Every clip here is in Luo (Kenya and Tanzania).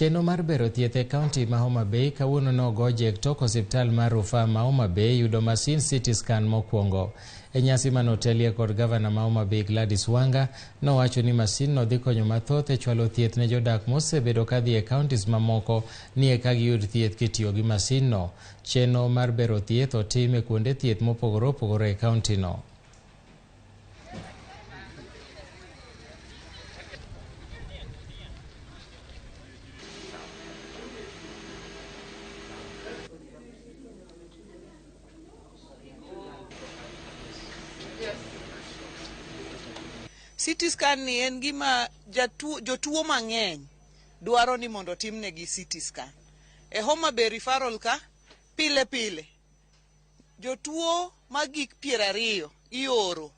Chenro mar bero thieth e kaunti ma Homa Bay kawuono nogoje tok Osiptal mar Rufaa ma Homa Bay yudo masin CT scan mokuongo. E nyasi manotelie kod gavana ma Homa Bay Gladys Wanga nowacho ni masin no dhi konyo mathoth e chwalo thieth ne jodak mosebedo kadhi e kauntis mamoko ni eka giyud thieth kitiyo gi masin no. Chenro mar bero thieth otim e kuonde thieth mopogore opogore e kaunti no. CT scan ni en gima jotuo mang'eny dwaro ni mondo timnegi CT scan. E Homa Bay referral ka pile jotuo magik 20 ioro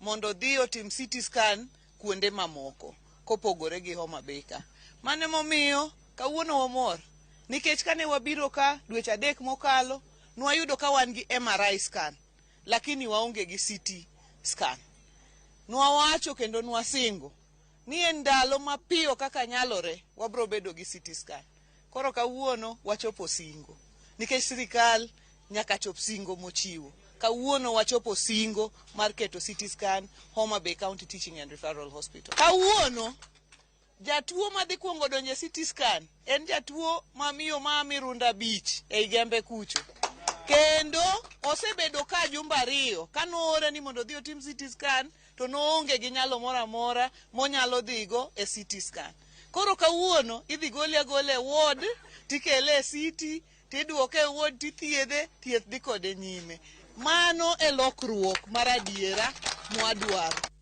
mondo dhi otim CT scan kuonde mamoko kopogore gi Homa Bay ka. Mane momiyo kawuono wamor nikech kane wabiro ka dweche 3 mokalo nwayudo ka wan gi MRI scan lakini waonge gi CT scan. Nwawacho kendo nwasingo ni en ndalo mapiyo kaka nyalore wabro bedo gi CT scan. Koro kawuono wachopo singo nikech sirikal nyaka chop singo mochiwo. Kawuono wachopo singo mar keto CT scan Homa Bay County Teaching and Referral Hospital. Kawuono jatuo madhi kuongo donje CT scan en jatuo mamiyo Mirunda Beach e Gembe kucho. Kendo osebedo ka jumbe 2 kanoore ni mondo dhi otim CT scan to noonge gi nyalo mora monyalo dhigo e CT scan. Koro kawuono idhi gole ward tikele CT tidwoke e ward tithiedhe thieth dhi kode nyime. Mano e lokruok mar adiera mwadwaro.